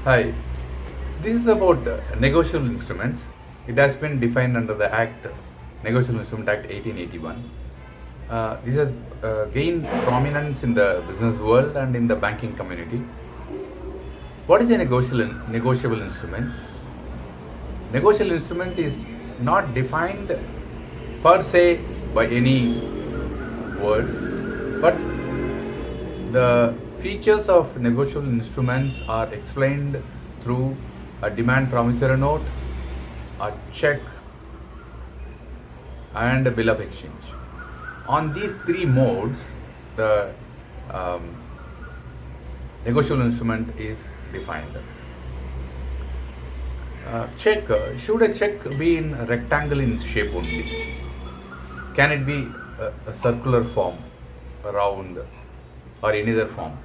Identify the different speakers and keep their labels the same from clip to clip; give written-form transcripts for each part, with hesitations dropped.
Speaker 1: Hi, this is about negotiable instruments. It has been defined under the Act, Negotiable Instrument Act 1881. This has gained prominence in the business world and in the banking community. What is a negotiable instrument? Negotiable instrument is not defined per se by any words, but the features of negotiable instruments are explained through a demand promissory note, a check, and a bill of exchange. On these three modes, the um, negotiable instrument is defined. Should a check be in rectangle in shape only? Can it be a circular form, a round, or any other form?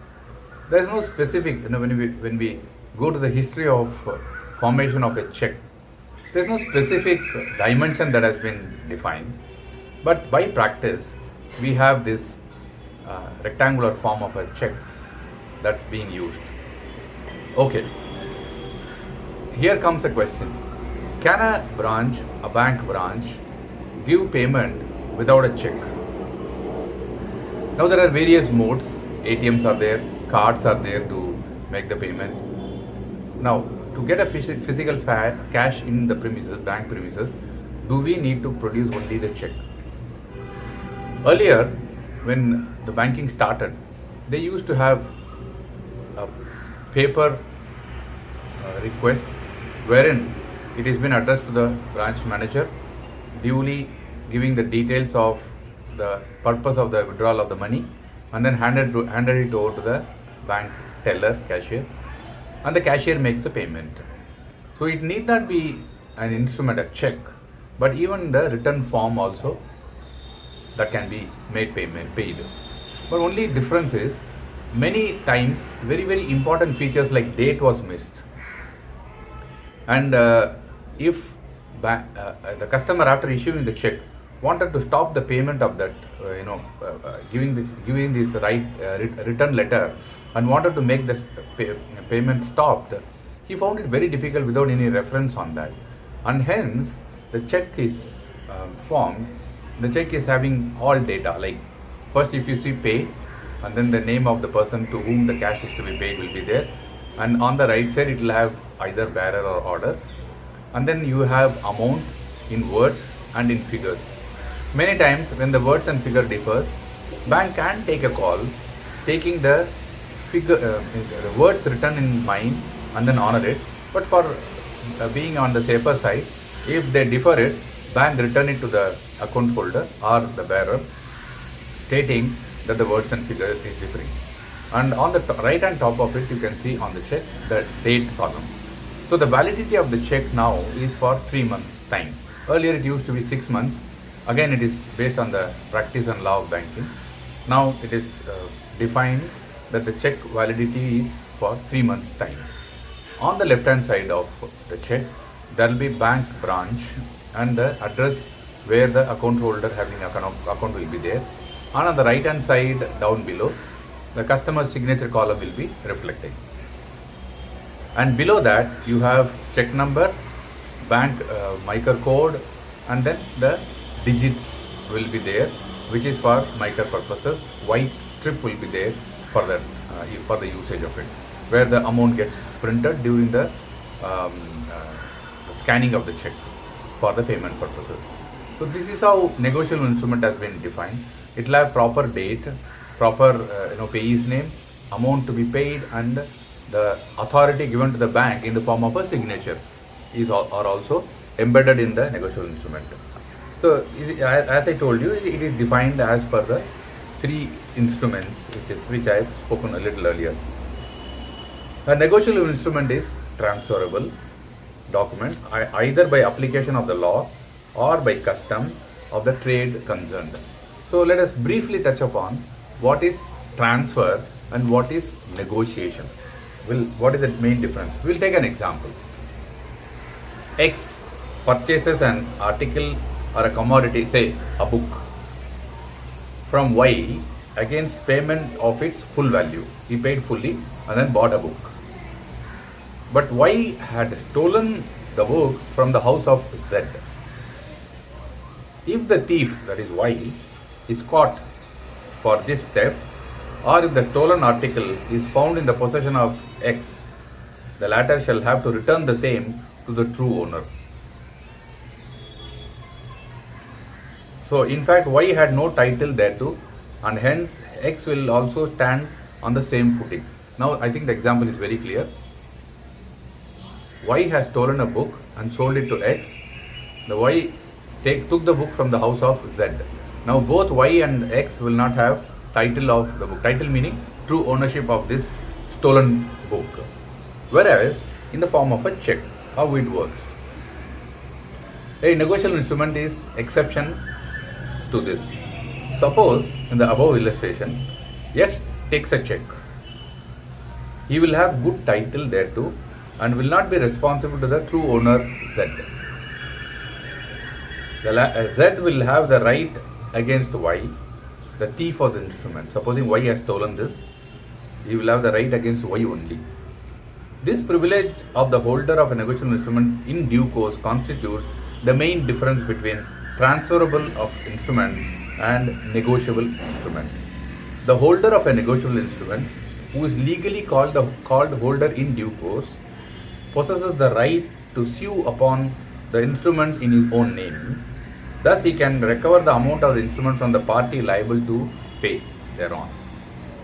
Speaker 1: There is no specific, when we go to the history of formation of a check, there is no specific dimension that has been defined. But by practice, we have this rectangular form of a check that's being used. Okay, here comes a question. Can a bank branch, give payment without a check? Now there are various modes. ATMs are there, cards are there to make the payment. Now, to get a physical cash in the premises, bank premises, do we need to produce only the check? Earlier, when the banking started, they used to have a paper request wherein it has been addressed to the branch manager, duly giving the details of the purpose of the withdrawal of the money, and then handed it over to the bank teller, cashier, and the cashier makes the payment. So it need not be an instrument, a check, but even the written form also that can be paid. But only difference is many times very important features like date was missed, and if the customer after issuing the check wanted to stop the payment of that, giving this return letter, and wanted to make the payment stopped, he found it very difficult without any reference on that, and hence the check is formed. The check is having all data, like first if you see pay, and then the name of the person to whom the cash is to be paid will be there, and on the right side it will have either bearer or order, and then you have amount in words and in figures. Many times when the words and figure differs, bank can take a call taking the figure, the words written in mind and then honor it. But for being on the safer side, if they differ it, bank return it to the account holder or the bearer, stating that the words and figure is differing. And on the right hand top of it, you can see on the check the date column. So the validity of the check now is for 3 months time. Earlier it used to be 6 months. Again, it is based on the practice and law of banking. Now it is defined that the check validity is for 3 months time. On the left hand side of the check, there will be bank branch and the address where the account holder having account will be there. And on the right hand side down below, the customer's signature column will be reflecting. And below that you have check number, bank MICR code, and then the digits will be there, which is for MICR purposes. White strip will be there for the usage of it, where the amount gets printed during the scanning of the check for the payment purposes. So this is how negotiable instrument has been defined. It will have proper date, proper payee's name, amount to be paid, and the authority given to the bank in the form of a signature are also embedded in the negotiable instrument. So as I told you, it is defined as per the three instruments which I have spoken a little earlier. A negotiable instrument is transferable document either by application of the law or by custom of the trade concerned. So let us briefly touch upon what is transfer and what is negotiation. What is the main difference? We'll take an example. X purchases an article or a commodity, say a book, from Y against payment of its full value. He paid fully and then bought a book. But Y had stolen the book from the house of Z. If the thief, that is Y, is caught for this theft, or if the stolen article is found in the possession of X, the latter shall have to return the same to the true owner. So in fact Y had no title thereto, and hence X will also stand on the same footing. Now I think the example is very clear. Y has stolen a book and sold it to X. The Y took the book from the house of Z. Now both Y and X will not have title of the book. Title meaning true ownership of this stolen book. Whereas in the form of a check, how it works. A negotiable instrument is exception to this. Suppose in the above illustration, X takes a check. He will have good title thereto and will not be responsible to the true owner Z. Z will have the right against Y, the thief of the instrument. Supposing Y has stolen this, he will have the right against Y only. This privilege of the holder of a negotiable instrument in due course constitutes the main difference between transferable of instrument and negotiable instrument. The holder of a negotiable instrument, who is legally called holder in due course, possesses the right to sue upon the instrument in his own name. Thus, he can recover the amount of the instrument from the party liable to pay thereon.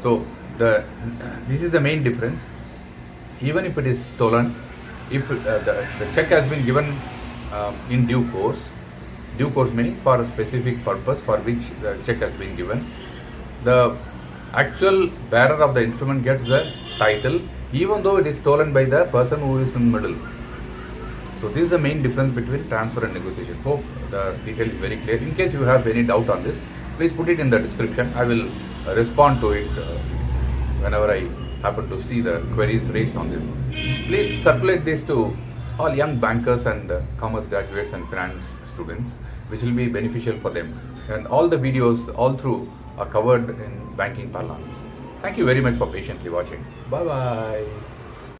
Speaker 1: So, this is the main difference. Even if it is stolen, if the check has been given in due course meaning for a specific purpose for which the check has been given, the actual bearer of the instrument gets the title even though it is stolen by the person who is in the middle. So this is the main difference between transfer and negotiation. Hope the detail is very clear. In case you have any doubt on this, please put it in the description. I will respond to it whenever I happen to see the queries raised on this. Please circulate this to all young bankers and commerce graduates and finance students, which will be beneficial for them. And all the videos all through are covered in banking parlance. Thank you very much for patiently watching. Bye bye.